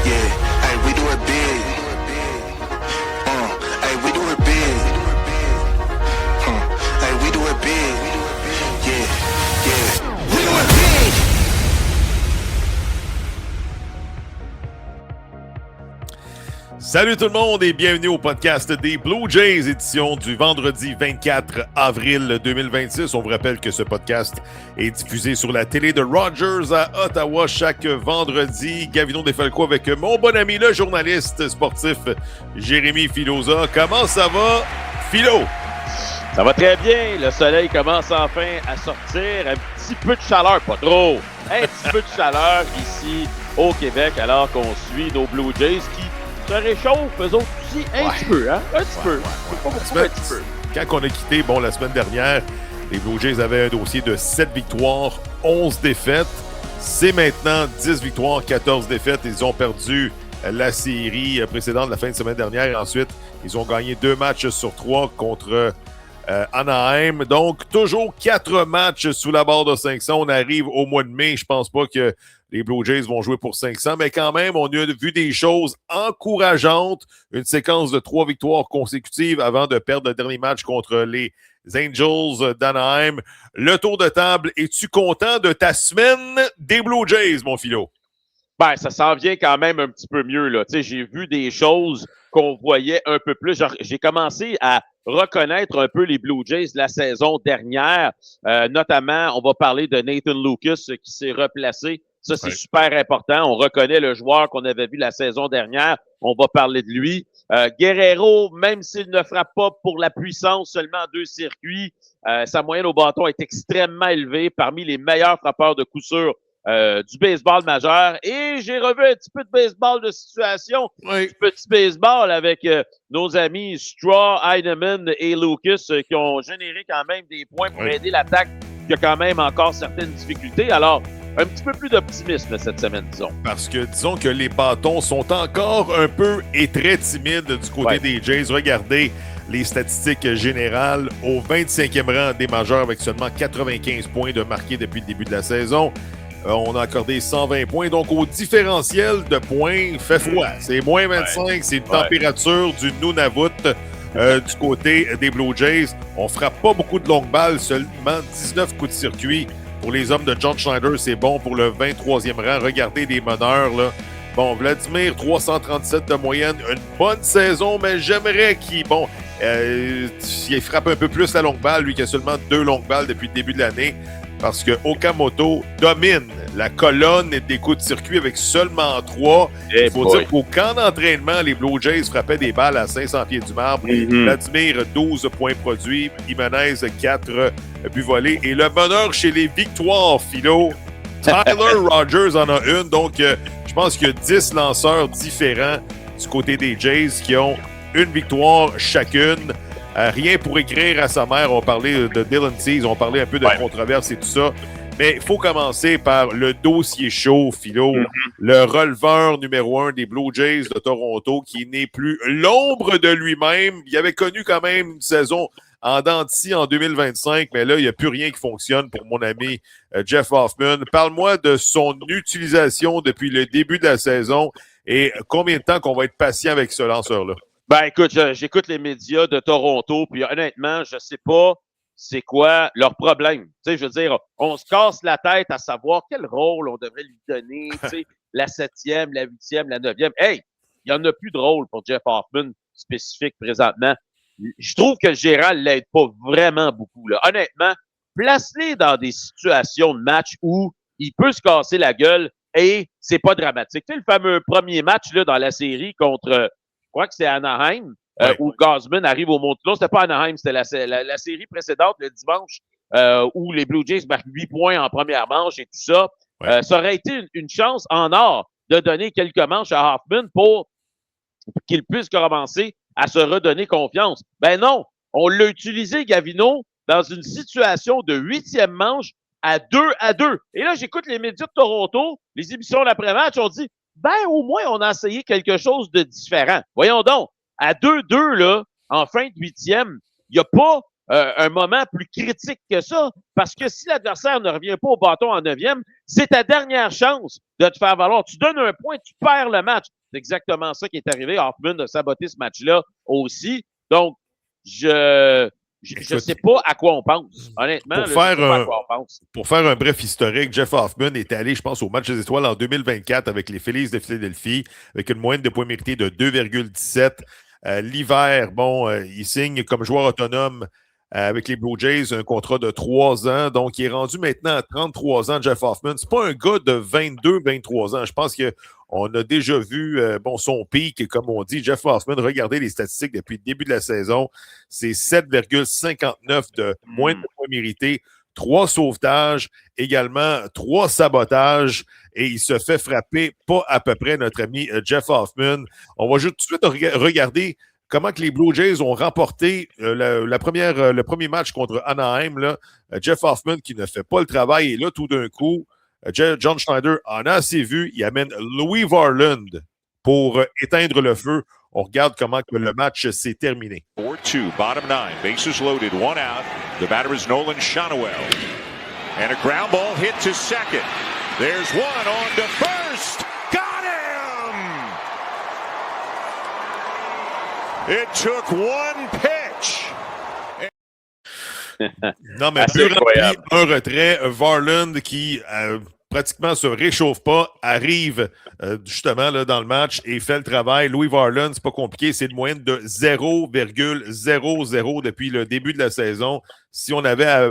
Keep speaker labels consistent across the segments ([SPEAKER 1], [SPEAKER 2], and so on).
[SPEAKER 1] Yeah, hey, we do it big. Hey, we do it big. Hey, we do it big. Yeah, yeah, we do it big.
[SPEAKER 2] Salut tout le monde et bienvenue au podcast des Blue Jays, édition du vendredi 24 avril 2026. On vous rappelle que ce podcast est diffusé sur la télé de Rogers à Ottawa chaque vendredi. Gavino Defalco avec mon bon ami, le journaliste sportif Jérémy Filosa. Comment ça va, Philo?
[SPEAKER 3] Ça va très bien. Le soleil commence enfin à sortir. Un petit peu de chaleur, pas trop. Un petit peu de chaleur ici au Québec alors qu'on suit nos Blue Jays qui se réchauffent eux autres aussi un petit peu, hein? Un petit peu. Pas beaucoup, un petit peu.
[SPEAKER 2] Quand on a quitté, la semaine dernière, les Blue Jays avaient un dossier de 7 victoires, 11 défaites. C'est maintenant 10 victoires, 14 défaites. Ils ont perdu la série précédente la fin de semaine dernière. Ensuite, ils ont gagné 2 matchs sur 3 contre Anaheim. Donc, toujours 4 matchs sous la barre de 500. On arrive au mois de mai. Je pense pas que les Blue Jays vont jouer pour 500, mais quand même, on a vu des choses encourageantes. Une séquence de 3 victoires consécutives avant de perdre le dernier match contre les Angels d'Anaheim. Le tour de table, es-tu content de ta semaine des Blue Jays, mon Philo?
[SPEAKER 3] Ben, ça s'en vient quand même un petit peu mieux, là. Tu sais, j'ai vu des choses qu'on voyait un peu plus. Genre, j'ai commencé à reconnaître un peu les Blue Jays de la saison dernière. Notamment, on va parler de Nathan Lucas qui s'est replacé. Ça, c'est super important. On reconnaît le joueur qu'on avait vu la saison dernière. On va parler de lui. Guerrero, même s'il ne frappe pas pour la puissance, seulement 2 circuits, sa moyenne au bâton est extrêmement élevée, parmi les meilleurs frappeurs de coup sûr du baseball majeur. Et j'ai revu un petit peu de baseball de situation, du petit baseball avec nos amis Straw, Heinemann et Lucas qui ont généré quand même des points pour aider l'attaque qui a quand même encore certaines difficultés. Alors, un petit peu plus d'optimisme cette semaine, disons.
[SPEAKER 2] Parce que disons que les bâtons sont encore un peu et très timides du côté des Jays. Regardez les statistiques générales au 25e rang des majeurs avec seulement 95 points de marqués depuis le début de la saison. On a accordé 120 points. Donc, au différentiel de points, fait froid. C'est moins 25. C'est une température du Nunavut du côté des Blue Jays. On frappe pas beaucoup de longues balles, seulement 19 coups de circuit. Pour les hommes de John Schneider, c'est bon pour le 23e rang. Regardez les meneurs, là. Bon, Vladimir, 337 de moyenne. Une bonne saison, mais j'aimerais qu'il frappe un peu plus la longue balle, lui qui a seulement 2 longues balles depuis le début de l'année. Parce que Okamoto domine la colonne des coups de circuit avec seulement 3. Il faut dire qu'au camp d'entraînement, les Blue Jays frappaient des balles à 500 pieds du marbre. Vladimir, 12 points produits. Jimenez, 4 buts volés. Et le bonheur chez les victoires, Philo, Tyler Rogers en a une. Donc, je pense qu'il y a 10 lanceurs différents du côté des Jays qui ont une victoire chacune. Rien pour écrire à sa mère. On parlait de Dylan Cease, on parlait un peu de controverse et tout ça. Mais il faut commencer par le dossier chaud, Philo. Le releveur numéro 1 des Blue Jays de Toronto qui n'est plus l'ombre de lui-même. Il avait connu quand même une saison en dents de scie en 2025, mais là, il n'y a plus rien qui fonctionne pour mon ami Jeff Hoffman. Parle-moi de son utilisation depuis le début de la saison et combien de temps qu'on va être patient avec ce lanceur-là?
[SPEAKER 3] Ben, écoute, j'écoute les médias de Toronto, puis honnêtement, je sais pas c'est quoi leur problème. Tu sais, je veux dire, on se casse la tête à savoir quel rôle on devrait lui donner, tu sais, la 7e, la 8e, la 9e. Hey, il n'y en a plus de rôle pour Jeff Hoffman spécifique présentement. Je trouve que le gérant l'aide pas vraiment beaucoup, là. Honnêtement, place-les dans des situations de match où il peut se casser la gueule et c'est pas dramatique. Tu sais, le fameux premier match, là, dans la série contre... Je crois que c'est Anaheim, où Gausman arrive au Montelot. C'était pas Anaheim, c'était la série précédente, le dimanche, où les Blue Jays marquent 8 points en première manche et tout ça. Ça aurait été une chance en or de donner quelques manches à Hoffman pour qu'il puisse commencer à se redonner confiance. Ben non, on l'a utilisé, Gavino, dans une situation de 8e manche à 2-2. Et là, j'écoute les médias de Toronto, les émissions d'après-match, on dit ben, au moins, on a essayé quelque chose de différent. Voyons donc, à 2-2, là, en fin de 8e, il n'y a pas un moment plus critique que ça. Parce que si l'adversaire ne revient pas au bâton en 9e, c'est ta dernière chance de te faire valoir. Tu donnes un point, tu perds le match. C'est exactement ça qui est arrivé. Hoffman a saboté ce match-là aussi. Donc, je sais pas à quoi on pense. Honnêtement, je sais pas à quoi on pense.
[SPEAKER 2] Pour faire un bref historique, Jeff Hoffman est allé, je pense, au match des étoiles en 2024 avec les Phillies de Philadelphie, avec une moyenne de points mérités de 2,17. L'hiver, il signe comme joueur autonome avec les Blue Jays un contrat de 3 ans. Donc, il est rendu maintenant à 33 ans, Jeff Hoffman. C'est pas un gars de 22-23 ans. Je pense qu'on a déjà vu son pic, comme on dit. Jeff Hoffman, regardez les statistiques depuis le début de la saison. C'est 7,59 de moins de points mérités. 3 sauvetages, également 3 sabotages, et il se fait frapper pas à peu près notre ami Jeff Hoffman. On va juste tout de suite regarder comment que les Blue Jays ont remporté le premier match contre Anaheim. Là. Jeff Hoffman qui ne fait pas le travail, et là, tout d'un coup, John Schneider en a assez vu. Il amène Louis Varland pour éteindre le feu. On regarde comment que le match s'est terminé.
[SPEAKER 4] 4-2, bottom 9, bases loaded, 1 out. The batter is Nolan Shonowell. And a ground ball hit to second. There's one on to first. Got him! It took one pitch.
[SPEAKER 2] Non, mais plus rapide, un retrait. Varland qui pratiquement se réchauffe pas, arrive justement là, dans le match et fait le travail. Louis Varland, c'est pas compliqué, c'est une moyenne de 0,00 depuis le début de la saison. Si on avait à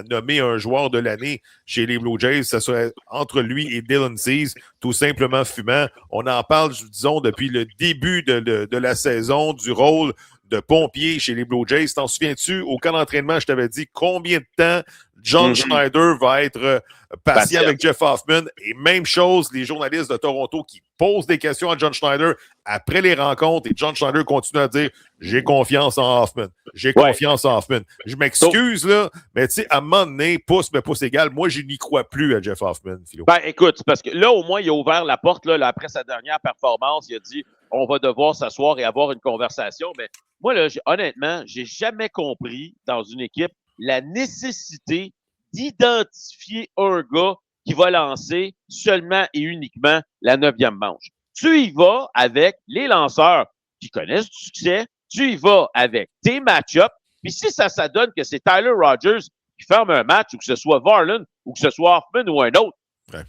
[SPEAKER 2] nommer un joueur de l'année chez les Blue Jays, ce serait entre lui et Dylan Cease, tout simplement fumant. On en parle, disons, depuis le début de la saison, du rôle de pompier chez les Blue Jays. T'en souviens-tu, au camp d'entraînement, je t'avais dit combien de temps John Schneider va être patient avec Jeff Hoffman. Et même chose, les journalistes de Toronto qui posent des questions à John Schneider après les rencontres, et John Schneider continue à dire « J'ai confiance en Hoffman. J'ai confiance en Hoffman. » Je m'excuse, là, mais tu sais, à un moment donné, pouce, mais pouce égal, moi, je n'y crois plus à Jeff Hoffman, Philo.
[SPEAKER 3] Ben, écoute, parce que là, au moins, il a ouvert la porte, là, après sa dernière performance. Il a dit « On va devoir s'asseoir et avoir une conversation. » Mais moi, là, honnêtement, j'ai jamais compris dans une équipe la nécessité d'identifier un gars qui va lancer seulement et uniquement la 9e manche. Tu y vas avec les lanceurs qui connaissent du succès, tu y vas avec tes match-ups, puis si ça donne que c'est Tyler Rogers qui ferme un match, ou que ce soit Varland, ou que ce soit Hoffman ou un autre,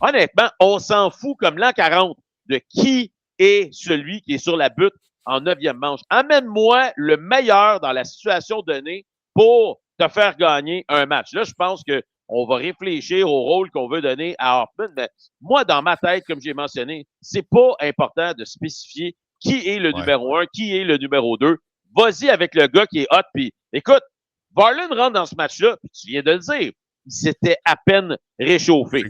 [SPEAKER 3] honnêtement, on s'en fout comme l'an 40 de qui est celui qui est sur la butte en 9e manche. Amène-moi le meilleur dans la situation donnée pour te faire gagner un match. Là, je pense qu'on va réfléchir au rôle qu'on veut donner à Hoffman, mais moi, dans ma tête, comme j'ai mentionné, c'est pas important de spécifier qui est le numéro 1, qui est le numéro 2. Vas-y avec le gars qui est hot. Puis, écoute, Varland rentre dans ce match-là, puis tu viens de le dire, il s'était à peine réchauffé.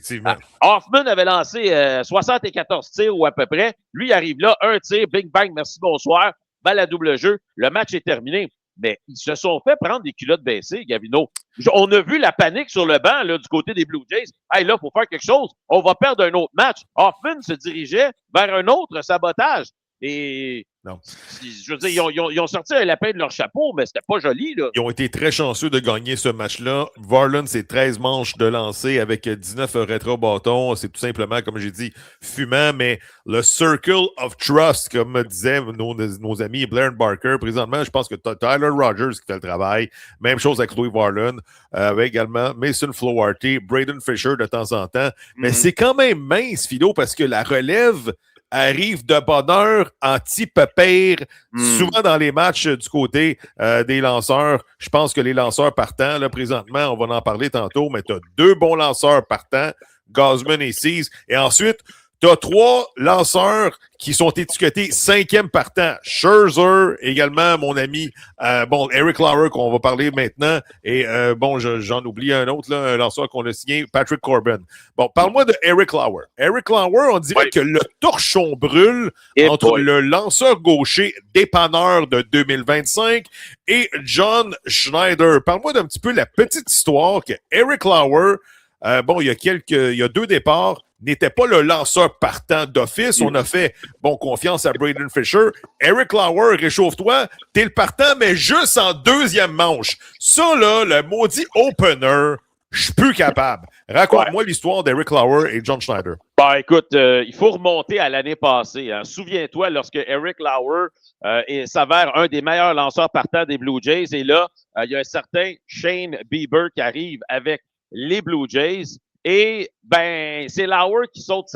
[SPEAKER 3] Hoffman avait lancé 74 tirs ou à peu près. Lui, il arrive là, un tir, bing bang, merci, bonsoir, balle à double jeu, le match est terminé. Mais ils se sont fait prendre des culottes baissées, Gavino. On a vu la panique sur le banc là, du côté des Blue Jays. Hey, là, il faut faire quelque chose. On va perdre un autre match. Hoffman se dirigeait vers un autre sabotage. Et
[SPEAKER 2] non.
[SPEAKER 3] Je veux dire, ils ont sorti un lapin de leur chapeau, mais c'était pas joli, là.
[SPEAKER 2] Ils ont été très chanceux de gagner ce match-là. Varland, c'est 13 manches de lancer avec 19 rétro-bâtons. C'est tout simplement, comme j'ai dit, fumant, mais le circle of trust, comme disaient nos amis Blair et Barker, présentement, je pense que Tyler Rogers qui fait le travail. Même chose avec Louis Varland, avec également Mason Flaherty, Braden Fisher de temps en temps. Mais c'est quand même mince, Philo, parce que la relève arrive de bonne heure anti-pépère, souvent dans les matchs du côté des lanceurs. Je pense que les lanceurs partants, là, présentement, on va en parler tantôt, mais tu as 2 bons lanceurs partants, Gausman et Cease. Et ensuite, tu as 3 lanceurs qui sont étiquetés 5e partant. Scherzer, également mon ami, Eric Lauer, qu'on va parler maintenant. Et j'en oublie un autre, là, un lanceur qu'on a signé, Patrick Corbin. Bon, parle-moi de Eric Lauer. Eric Lauer, on dirait que le torchon brûle entre le lanceur gaucher dépanneur de 2025 et John Schneider. Parle-moi d'un petit peu la petite histoire que Eric Lauer, il y a 2 départs. n'était pas le lanceur partant d'office. On a fait confiance à Braden Fisher. Eric Lauer, réchauffe-toi. T'es le partant, mais juste en deuxième manche. Ça, là, le maudit opener, je suis plus capable. Raconte-moi l'histoire d'Eric Lauer et John Schneider.
[SPEAKER 3] Écoute, il faut remonter à l'année passée. Hein. Souviens-toi, lorsque Eric Lauer s'avère un des meilleurs lanceurs partants des Blue Jays, et là, il y a un certain Shane Bieber qui arrive avec les Blue Jays, et c'est Lauer qui saute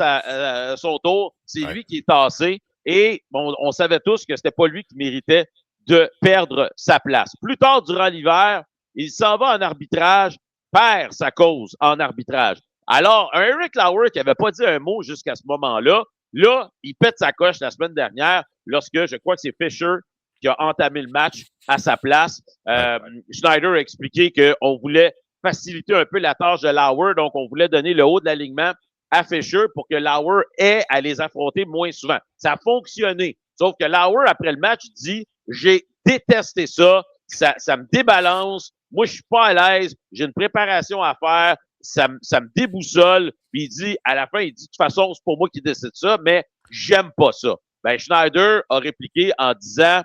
[SPEAKER 3] son tour, c'est lui qui est tassé, et on savait tous que c'était pas lui qui méritait de perdre sa place. Plus tard durant l'hiver, il s'en va en arbitrage, perd sa cause en arbitrage. Alors, un Eric Lauer qui n'avait pas dit un mot jusqu'à ce moment-là, là, il pète sa coche la semaine dernière lorsque, je crois que c'est Fisher qui a entamé le match à sa place. Schneider a expliqué qu'on voulait faciliter un peu la tâche de Lauer, donc on voulait donner le haut de l'alignement à Fisher pour que Lauer ait à les affronter moins souvent. Ça a fonctionné. Sauf que Lauer, après le match, dit « J'ai détesté ça, ça me débalance, moi je suis pas à l'aise, j'ai une préparation à faire, ça me déboussole. » Puis il dit, à la fin, il dit, de toute façon, c'est pas moi qui décide ça, mais j'aime pas ça. Schneider a répliqué en disant,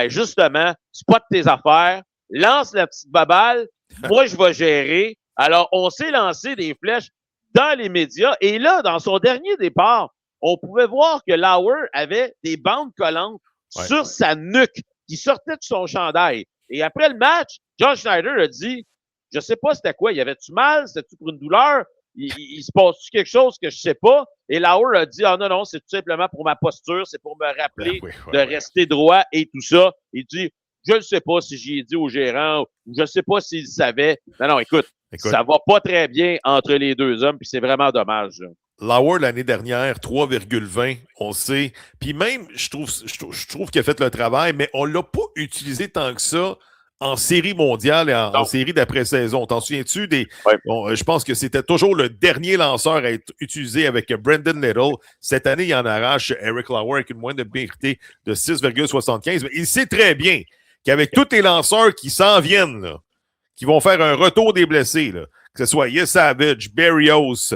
[SPEAKER 3] justement, c'est pas de tes affaires, lance la petite baballe, moi je vais gérer. Alors, on s'est lancé des flèches dans les médias, et là, dans son dernier départ, on pouvait voir que Lauer avait des bandes collantes sur sa nuque qui sortaient de son chandail. Et après le match, John Schneider a dit, je sais pas c'était quoi, il y avait-tu mal, c'était-tu pour une douleur, il se passe-tu quelque chose que je sais pas? Et Lauer a dit, non, c'est tout simplement pour ma posture, c'est pour me rappeler de rester droit et tout ça. Il dit, je ne sais pas si j'y ai dit au gérant, ou je ne sais pas s'il savait. Non, écoute, ça va pas très bien entre les deux hommes, puis c'est vraiment dommage.
[SPEAKER 2] Lauer, l'année dernière, 3,20, on sait. Puis même, je trouve qu'il a fait le travail, mais on l'a pas utilisé tant que ça en série mondiale et en série d'après-saison. T'en souviens-tu je pense que c'était toujours le dernier lanceur à être utilisé avec Brendan Little. Cette année, il en arrache Eric Lauer avec une moyenne de BRT de 6,75. Mais il sait très bien qu'avec tous les lanceurs qui s'en viennent, là, qui vont faire un retour des blessés, là, que ce soit Yes Savage, Berrios,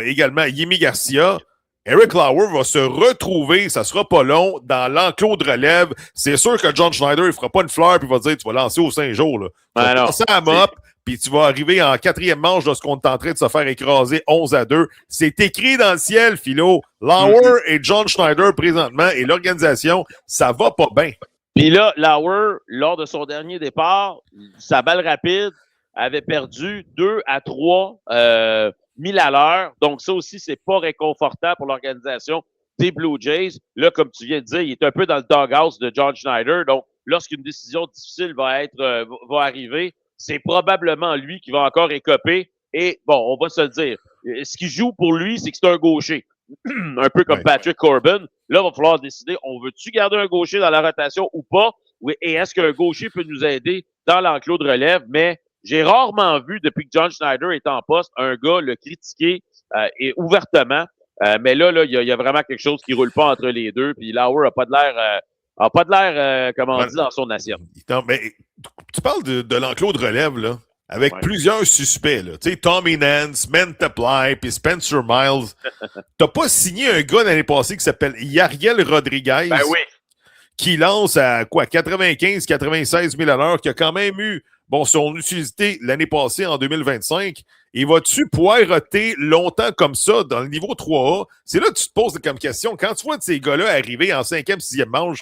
[SPEAKER 2] également Yimi Garcia, Eric Lauer va se retrouver, ça sera pas long, dans l'enclos de relève. C'est sûr que John Schneider, il fera pas une fleur puis il va dire tu vas lancer aux 5 jours. Là. Tu vas lancer à mop, puis tu vas arriver en quatrième manche lorsqu'on est en train de se faire écraser 11-2. C'est écrit dans le ciel, Philo. Lauer et John Schneider présentement et l'organisation, ça va pas bien.
[SPEAKER 3] Puis là, Lauer, lors de son dernier départ, sa balle rapide avait perdu 2 à 3 1000 à l'heure. Donc, ça aussi, c'est pas réconfortant pour l'organisation des Blue Jays. Là, comme tu viens de dire, il est un peu dans le doghouse de John Schneider. Donc, lorsqu'une décision difficile va arriver, c'est probablement lui qui va encore écoper. Et bon, on va se le dire. Ce qui joue pour lui, c'est que c'est un gaucher. Un peu comme Patrick Corbin. Là, il va falloir décider, on veut-tu garder un gaucher dans la rotation ou pas? Oui, et est-ce qu'un gaucher peut nous aider dans l'enclos de relève? Mais j'ai rarement vu, depuis que John Schneider est en poste, un gars le critiquer et ouvertement. Mais là, il y a vraiment quelque chose qui roule pas entre les deux. Puis Lauer a pas de l'air, comment on dit, dans son assiette.
[SPEAKER 2] Mais tu parles de l'enclos de relève, là, avec plusieurs suspects, là. Tu sais, Tommy Nance, Manteply, puis Spencer Miles. T'as pas signé un gars l'année passée qui s'appelle Yariel Rodriguez. Qui lance à 95-96 000 à l'heure, qui a quand même eu son utilité l'année passée en 2025. Et vas-tu poireauter longtemps comme ça dans le niveau 3A? C'est là que tu te poses comme question. Quand tu vois de ces gars-là arriver en 5e, 6e manche,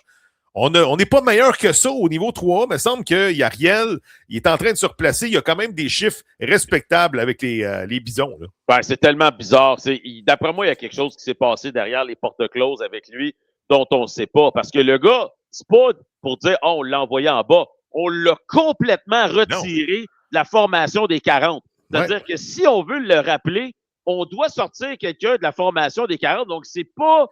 [SPEAKER 2] on n'est pas meilleur que ça au niveau 3A, mais il semble que Yariel, il est en train de se replacer. Il y a quand même des chiffres respectables avec les Bisons. Là.
[SPEAKER 3] C'est tellement bizarre. D'après moi, il y a quelque chose qui s'est passé derrière les portes closes avec lui dont on ne sait pas. Parce que le gars, c'est pas pour dire « on l'a envoyé en bas ». On l'a complètement retiré de la formation des 40. C'est-à-dire que si on veut le rappeler, on doit sortir quelqu'un de la formation des 40. Donc, c'est pas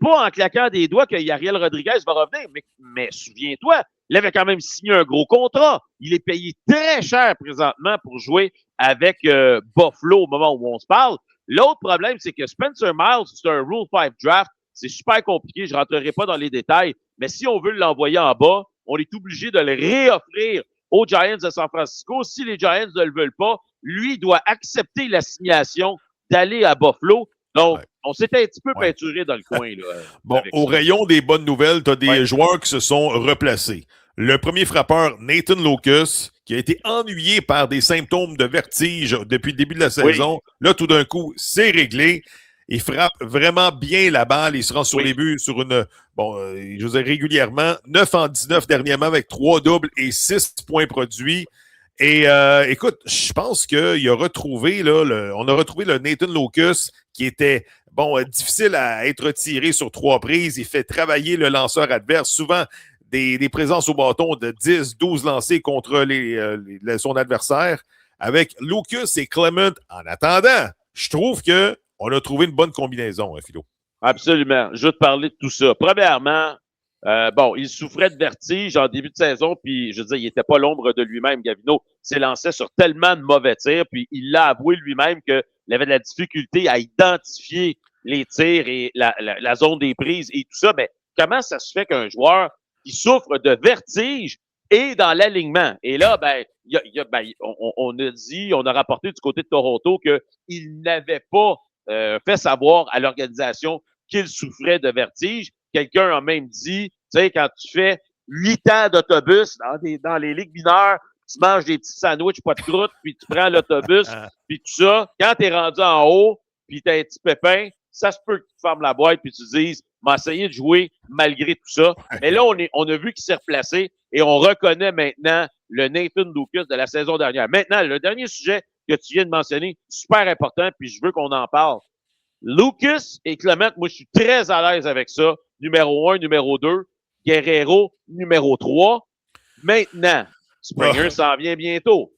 [SPEAKER 3] en claquant des doigts que Yariel Rodriguez va revenir. Mais souviens-toi, il avait quand même signé un gros contrat. Il est payé très cher présentement pour jouer avec Buffalo au moment où on se parle. L'autre problème, c'est que Spencer Miles, c'est un Rule 5 draft. C'est super compliqué. Je ne rentrerai pas dans les détails. Mais si on veut l'envoyer en bas, on est obligé de le réoffrir aux Giants de San Francisco. Si les Giants ne le veulent pas, lui doit accepter l'assignation d'aller à Buffalo. Donc,
[SPEAKER 2] Ouais.
[SPEAKER 3] on s'était un petit peu
[SPEAKER 2] Ouais.
[SPEAKER 3] peinturé dans le coin. Là,
[SPEAKER 2] Bon,
[SPEAKER 3] avec
[SPEAKER 2] au
[SPEAKER 3] ça.
[SPEAKER 2] rayon des bonnes nouvelles, tu as des
[SPEAKER 3] Ouais.
[SPEAKER 2] joueurs qui se sont replacés. Le premier frappeur, Nathan Locus, qui a été ennuyé par des symptômes de vertige depuis le début de la saison. Là, tout d'un coup, c'est réglé. Il frappe vraiment bien la balle. Il se rend sur
[SPEAKER 3] Oui.
[SPEAKER 2] les buts sur une... Bon, je veux dire, régulièrement. 9 en 19 dernièrement avec 3 doubles et 6 points produits. Et écoute, je pense qu'il a retrouvé, là, on a retrouvé le Nathan Locus qui était... Bon, difficile à être tiré sur 3 prises. Il fait travailler le lanceur adverse. Souvent, des présences au bâton de 10, 12 lancés contre son adversaire. Avec Lucas et Clement, en attendant, je trouve qu'on a trouvé une bonne combinaison, hein, Philo.
[SPEAKER 3] Absolument. Je veux te parler de tout ça. Premièrement, il souffrait de vertige en début de saison, puis je veux dire, il n'était pas l'ombre de lui-même, Gavino. Il s'est lancé sur tellement de mauvais tirs, puis il l'a avoué lui-même qu'il avait de la difficulté à identifier les tirs et la zone des prises et tout ça. Mais comment ça se fait qu'un joueur qui souffre de vertige est dans l'alignement? Et là, on a rapporté du côté de Toronto qu'il n'avait pas fait savoir à l'organisation qu'il souffrait de vertige. Quelqu'un a même dit, tu sais, quand tu fais 8 ans d'autobus dans les ligues mineures, tu manges des petits sandwichs, pas de croûte, puis tu prends l'autobus, puis tout ça, quand tu es rendu en haut, puis tu as un petit pépin, ça se peut que tu fermes la boîte, puis tu dises, m'a essayé de jouer malgré tout ça. Mais là, on a vu qu'il s'est replacé et on reconnaît maintenant le Nathan Locus de la saison dernière. Maintenant, le dernier sujet que tu viens de mentionner, super important, puis je veux qu'on en parle. Lucas et Clement, moi, je suis très à l'aise avec ça. Numéro 1, numéro 2. Guerrero, numéro 3. Maintenant, Springer s'en vient bientôt.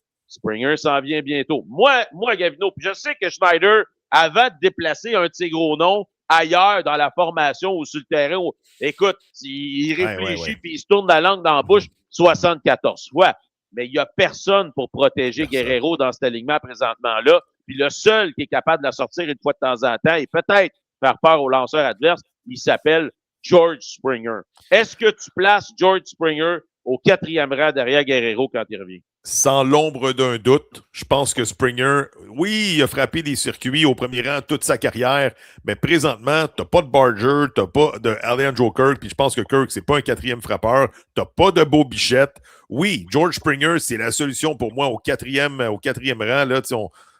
[SPEAKER 3] Moi, Gavino, puis je sais que Schneider, avant de déplacer un de ses gros noms ailleurs dans la formation ou sur le terrain, écoute, il réfléchit puis il se tourne la langue dans la bouche 74 fois. Mais il n'y a personne pour protéger Guerrero dans cet alignement présentement-là. Puis le seul qui est capable de la sortir une fois de temps en temps et peut-être faire peur aux lanceurs adverses, il s'appelle George Springer. Est-ce que tu places George Springer au 4e rang derrière Guerrero quand il revient?
[SPEAKER 2] Sans l'ombre d'un doute, je pense que Springer, oui, il a frappé des circuits au premier rang toute sa carrière, mais présentement, t'as pas de Barger, t'as pas de Alejandro Kirk, puis je pense que Kirk, c'est pas un 4e frappeur, t'as pas de Beau Bichette. Oui, George Springer, c'est la solution pour moi au 4e rang, là,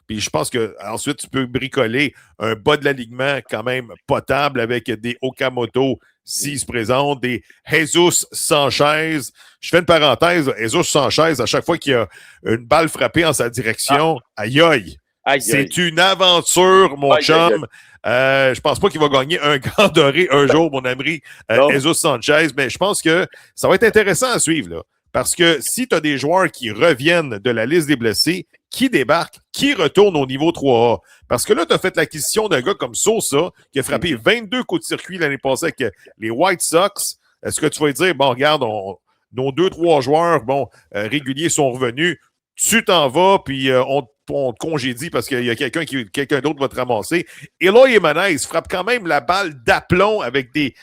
[SPEAKER 2] puis je pense que ensuite tu peux bricoler un bas de l'alignement quand même potable avec des Okamoto s'il se présente, des Jesus Sanchez. Je fais une parenthèse, Jesus Sanchez, à chaque fois qu'il y a une balle frappée en sa direction, aïe. C'est une aventure, mon chum. Je pense pas qu'il va gagner un Grand Doré un jour, mon ami Jesus Sanchez, mais je pense que ça va être intéressant à suivre, là. Parce que si tu as des joueurs qui reviennent de la liste des blessés, qui débarquent, qui retournent au niveau 3A. Parce que là, tu as fait l'acquisition d'un gars comme Sosa, qui a frappé 22 coups de circuit l'année passée avec les White Sox. Est-ce que tu vas dire, bon, regarde, nos 2-3 joueurs réguliers sont revenus, tu t'en vas, puis on te congédie parce qu'il y a quelqu'un d'autre va te ramasser. Eloy Jimenez frappe quand même la balle d'aplomb avec des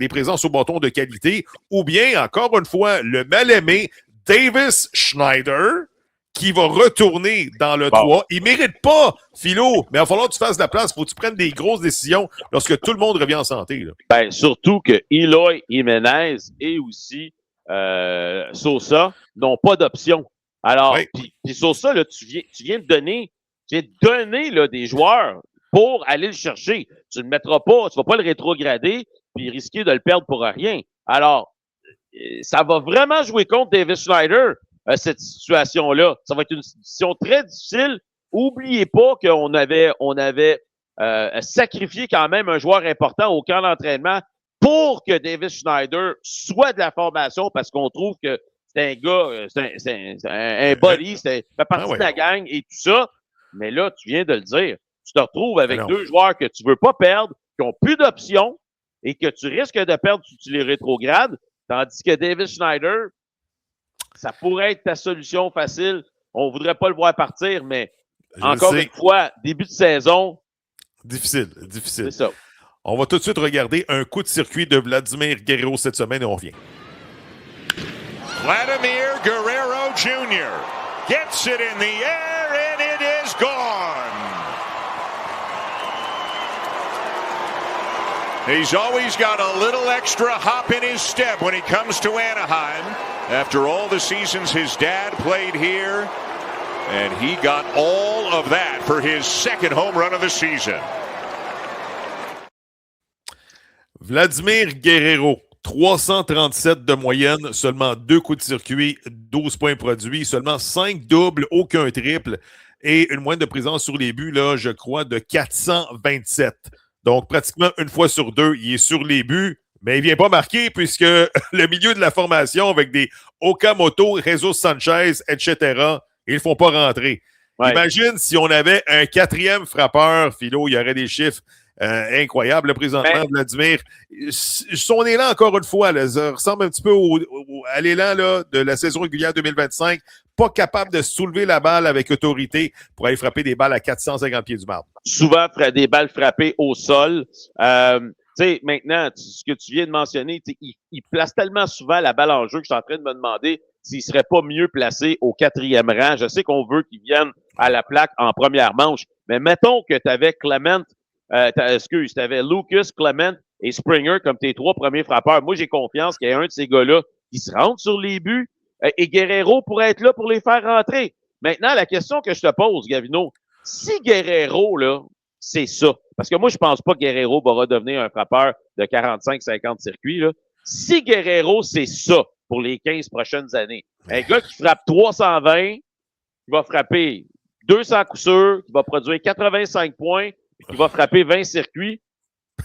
[SPEAKER 2] présences au bâton de qualité. Ou bien, encore une fois, le mal-aimé Davis Schneider, qui va retourner dans le 3. Il ne mérite pas, Philo, mais il va falloir que tu fasses de la place. Il faut que tu prennes des grosses décisions lorsque tout le monde revient en santé. Là.
[SPEAKER 3] Ben, surtout que Eloy Jimenez et aussi Sosa n'ont pas d'option. Alors, puis Sosa, là, tu viens de donner là, des joueurs pour aller le chercher. Tu ne le mettras pas, tu ne vas pas le rétrograder puis risquer de le perdre pour rien. Alors, ça va vraiment jouer contre Davis Schneider. Cette situation-là. Ça va être une situation très difficile. Oubliez pas qu'on avait sacrifié quand même un joueur important au camp d'entraînement pour que Davis Schneider soit de la formation parce qu'on trouve que c'est un gars, c'est un body, fait partie de la gang et tout ça. Mais là, tu viens de le dire. Tu te retrouves avec deux joueurs que tu veux pas perdre, qui ont plus d'options et que tu risques de perdre si tu les rétrogrades. Tandis que Davis Schneider, ça pourrait être ta solution facile. On ne voudrait pas le voir partir, mais encore une fois, début de saison.
[SPEAKER 2] Difficile.
[SPEAKER 3] C'est ça.
[SPEAKER 2] On va tout de suite regarder un coup de circuit de Vladimir Guerrero cette semaine et on revient.
[SPEAKER 4] Vladimir Guerrero Jr. gets it in the air and it is gone. He's always got a little extra hop in his step when he comes to Anaheim. After all the seasons his dad played here, and he got all of that for his second home run of the season.
[SPEAKER 2] Vladimir Guerrero, 337 de moyenne, seulement 2 coups de circuit, 12 points produits, seulement 5 doubles, aucun triple et une moyenne de présence sur les buts, là, je crois, de 427. Donc, pratiquement une fois sur 2, il est sur les buts, mais il ne vient pas marquer puisque le milieu de la formation avec des Okamoto, Jesus Sanchez, etc., ils ne font pas rentrer. Ouais. Imagine si on avait un 4e frappeur, Philo, il y aurait des chiffres incroyables. Là, présentement, Vladimir, son élan, encore une fois, là, ça ressemble un petit peu à l'élan là, de la saison régulière 2025. Pas capable de soulever la balle avec autorité pour aller frapper des balles à 450 pieds du marbre.
[SPEAKER 3] Souvent, des balles frappées au sol. Tu sais, maintenant, ce que tu viens de mentionner, il place tellement souvent la balle en jeu que je suis en train de me demander s'il serait pas mieux placé au 4e rang. Je sais qu'on veut qu'il vienne à la plaque en première manche, mais mettons que tu avais Clement, tu avais Lucas, Clement et Springer comme tes 3 premiers frappeurs. Moi, j'ai confiance qu'il y a un de ces gars-là qui se rentre sur les buts et Guerrero pourrait être là pour les faire rentrer. Maintenant, la question que je te pose, Gavino, si Guerrero, là, c'est ça, parce que moi, je pense pas que Guerrero va redevenir un frappeur de 45-50 circuits, là. Si Guerrero, c'est ça pour les 15 prochaines années, un gars qui frappe 320, qui va frapper 200 coups sûrs, qui va produire 85 points, qui va frapper 20 circuits.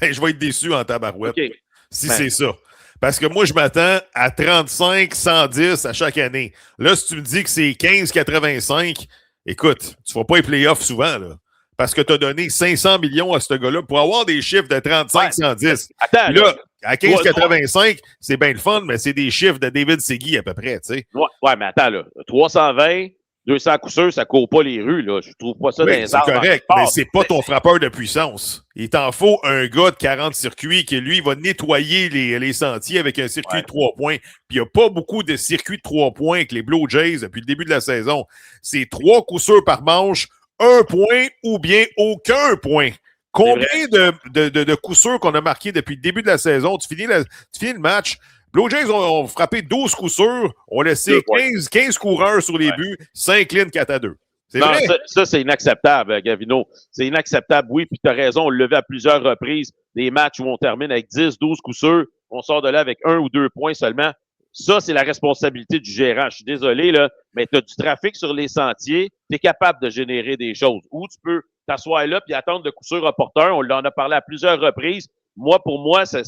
[SPEAKER 2] Ben, je vais être déçu en tabarouette. Okay. Si c'est ça. Parce que moi, je m'attends à 35-110 à chaque année. Là, si tu me dis que c'est 15-85, écoute, tu ne feras pas les playoffs souvent, là. Parce que tu as donné 500 millions à ce gars-là pour avoir des chiffres de 35-110.
[SPEAKER 3] Attends,
[SPEAKER 2] là, à 15-85, c'est bien le fun, mais c'est des chiffres de David Segui à peu près, tu sais.
[SPEAKER 3] Ouais, mais attends, là. 320, 200 coups sûrs, ça court pas les rues, là. Je trouve pas ça dans les arbres.
[SPEAKER 2] C'est correct, mais c'est pas ton frappeur de puissance. Il t'en faut un gars de 40 circuits qui, lui, va nettoyer les sentiers avec un circuit de 3 points. Puis il n'y a pas beaucoup de circuits de 3 points avec les Blue Jays depuis le début de la saison. C'est 3 coups sûrs par manche, 1 point ou bien aucun point. Combien de coups sûrs qu'on a marqués depuis le début de la saison? Tu finis le match. Blue Jays ont frappé 12 coups sûrs, ont laissé 15 coureurs sur les buts, 5 lignes 4-2. C'est
[SPEAKER 3] non,
[SPEAKER 2] vrai?
[SPEAKER 3] Ça, c'est inacceptable, Gavino. C'est inacceptable, oui, puis tu as raison, on le levait à plusieurs reprises, des matchs où on termine avec 10, 12 coups sûrs, on sort de là avec 1 ou 2 points seulement. Ça, c'est la responsabilité du gérant. Je suis désolé, là, mais tu as du trafic sur les sentiers, tu es capable de générer des choses. Ou tu peux t'asseoir là puis attendre de coup sûr opportun. On en a parlé à plusieurs reprises. Pour moi, ça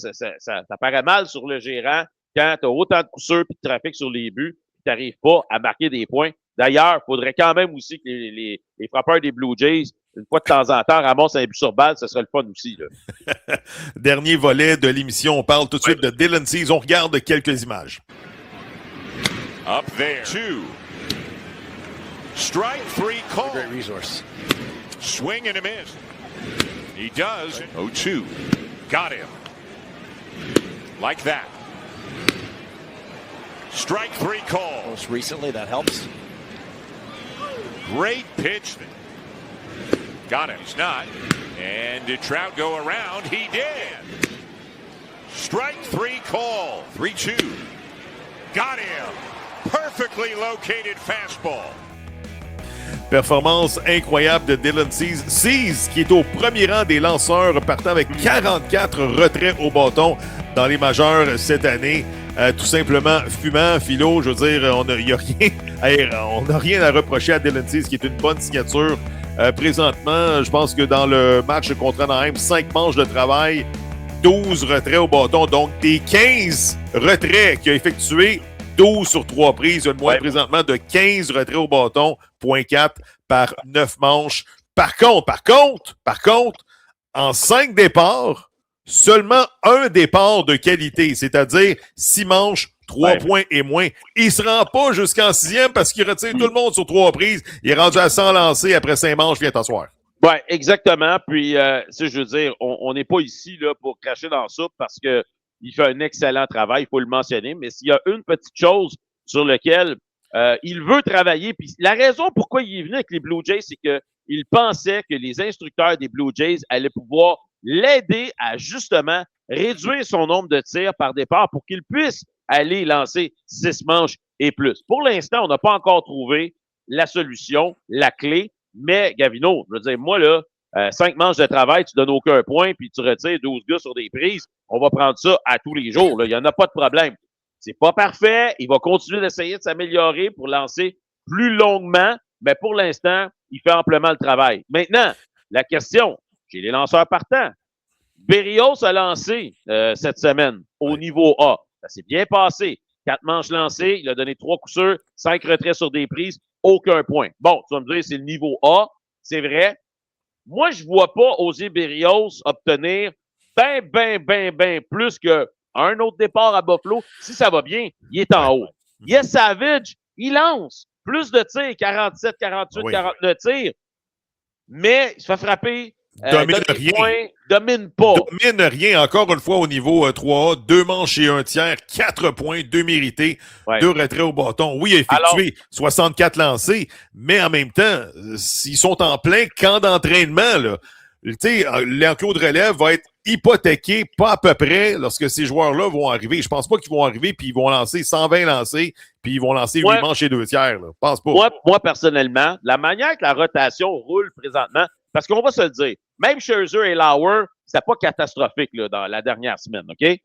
[SPEAKER 3] paraît mal sur le gérant quand tu as autant de coups sûrs et de trafic sur les buts, tu n'arrives pas à marquer des points. D'ailleurs, il faudrait quand même aussi que les frappeurs des Blue Jays, une fois de temps en temps, ramassent un but sur balle, ce serait le fun aussi. Là.
[SPEAKER 2] Dernier volet de l'émission, on parle tout de suite de Dylan Cease. On regarde quelques images.
[SPEAKER 4] Up there, 2. Strike 3 call.
[SPEAKER 1] Great resource.
[SPEAKER 4] Swing and a miss. He does. 0-2. Got him. Like that. Strike 3 call.
[SPEAKER 1] Most recently, that helps.
[SPEAKER 4] Great pitch. Got him. He's not. And did Trout go around? He did. Strike 3 call. 3-2. Got him. Perfectly located fastball.
[SPEAKER 2] Performance incroyable de Dylan Cease. Cease qui est au premier rang des lanceurs partant avec 44 retraits au bâton dans les majeurs cette année. Tout simplement fumant, Philo. Je veux dire, on n'a rien à reprocher à Dylan Cease qui est une bonne signature. Présentement, je pense que dans le match contre Anaheim, 5 manches de travail, 12 retraits au bâton. Donc, des 15 retraits qu'il a effectués, 12 sur 3 prises. Il y a une moyenne présentement de 15 retraits au bâton, 0.4 par 9 manches. Par contre, en 5 départs, seulement un départ de qualité, c'est-à-dire 6 manches, 3 points et moins. Il ne se rend pas jusqu'en 6e parce qu'il retire tout le monde sur 3 prises. Il est rendu à 100 lancés après 5 manches, viens t'asseoir.
[SPEAKER 3] Oui, exactement. Puis, je veux dire, on n'est pas ici là pour cracher dans la soupe parce que il fait un excellent travail, il faut le mentionner. Mais s'il y a une petite chose sur laquelle il veut travailler, puis la raison pourquoi il est venu avec les Blue Jays, c'est qu'il pensait que les instructeurs des Blue Jays allaient pouvoir l'aider à justement réduire son nombre de tirs par départ pour qu'il puisse aller lancer 6 manches et plus. Pour l'instant, on n'a pas encore trouvé la solution, la clé, mais Gavino, je veux dire, moi, là, 5 manches de travail, tu donnes aucun point, puis tu retires 12 gars sur des prises, on va prendre ça à tous les jours. Il n'y en a pas de problème. C'est pas parfait. Il va continuer d'essayer de s'améliorer pour lancer plus longuement, mais pour l'instant, il fait amplement le travail. Maintenant, la question, j'ai les lanceurs partants. Berrios a lancé cette semaine au niveau A. Ça s'est bien passé. 4 manches lancées, il a donné 3 coups sûrs, 5 retraits sur des prises, aucun point. Bon, tu vas me dire, c'est le niveau A, c'est vrai. Moi, je vois pas José Berrios obtenir ben plus qu'un autre départ à Buffalo. Si ça va bien, il est en haut. Yes, Savage, il lance plus de tirs, 47, 48, 49 tirs, mais il se fait frapper.
[SPEAKER 2] Domine rien.
[SPEAKER 3] Points, domine pas.
[SPEAKER 2] Domine rien. Encore une fois, au niveau 3A, 2 manches et 1 tiers, 4 points, 2 mérités, 2 retraits au bâton. Oui, effectué 64 lancés, mais en même temps, s'ils sont en plein camp d'entraînement, là, tu sais, l'enclos de relève va être hypothéqué, pas à peu près, lorsque ces joueurs-là vont arriver. Je pense pas qu'ils vont arriver puis ils vont lancer 120 lancés puis ils vont lancer 8 manches et 2 tiers. Là. Je pense pas.
[SPEAKER 3] Moi, personnellement, la manière que la rotation roule présentement, parce qu'on va se le dire, même Scherzer et Lauer, c'était pas catastrophique là, dans la dernière semaine, OK?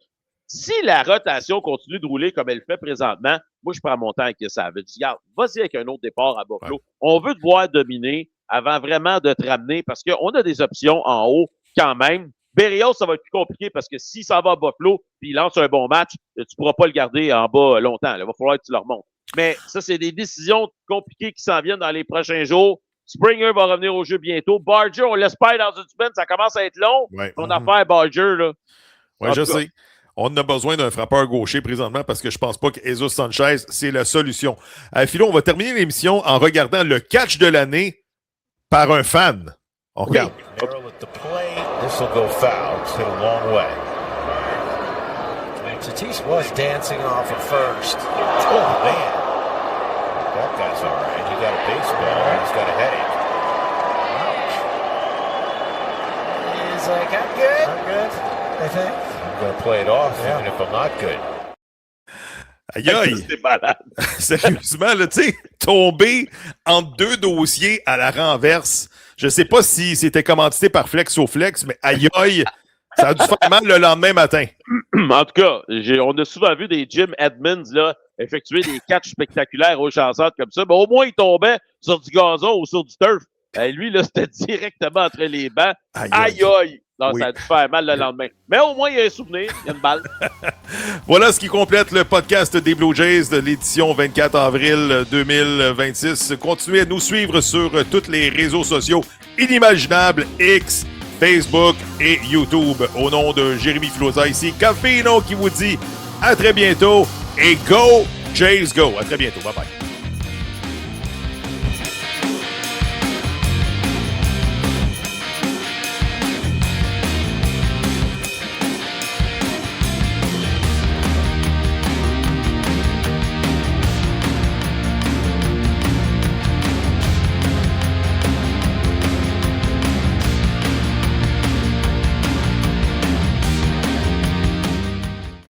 [SPEAKER 3] Si la rotation continue de rouler comme elle fait présentement, moi, je prends mon temps avec ça. Je dis, regarde, vas-y avec un autre départ à Buffalo. Ouais. On veut te voir dominer avant vraiment de te ramener parce qu'on a des options en haut quand même. Berrios, ça va être plus compliqué parce que s'il s'en va à Buffalo puis il lance un bon match, tu pourras pas le garder en bas longtemps. Il va falloir que tu le remontes. Mais ça, c'est des décisions compliquées qui s'en viennent dans les prochains jours. Springer va revenir au jeu bientôt. Barger, on l'espère dans une semaine, ça commence à être long.
[SPEAKER 2] Ouais.
[SPEAKER 3] Ton affaire Barger, là.
[SPEAKER 2] Oui, je sais. On a besoin d'un frappeur gaucher présentement parce que je pense pas que Jesus Sanchez, c'est la solution. Philo, on va terminer l'émission en regardant le catch de l'année par un fan. On regarde.
[SPEAKER 5] This will go foul. It's hit a long way. Tatis was dancing off at first. Oh, man. That guy's all right. He got a baseball. He's got a headache. Ouch. He's like, I'm good. I'm good, I think. I'm going to play it off even if I'm not good.
[SPEAKER 2] Aïe aïe!
[SPEAKER 3] C'est malade.
[SPEAKER 2] Sérieusement, là, tu sais, tomber entre 2 dossiers à la renverse. Je sais pas si c'était commandité par Flexoflex, mais aïe aïe, ça a dû faire mal le lendemain matin.
[SPEAKER 3] En tout cas, on a souvent vu des Jim Edmonds là, effectuer des catchs spectaculaires aux chansards comme ça. Mais au moins, il tombait sur du gazon ou sur du turf. Lui, là, c'était directement entre les bancs. Aïe aïe! Non, oui. Ça a dû faire mal le lendemain. Mais au moins, il y a un souvenir, il y a une balle.
[SPEAKER 2] Voilà ce qui complète le podcast des Blue Jays de l'édition 24 avril 2026. Continuez à nous suivre sur tous les réseaux sociaux inimaginables, X, Facebook et YouTube. Au nom de Jérémy Filosa ici, Cafino qui vous dit à très bientôt et Go Jays Go! À très bientôt. Bye bye.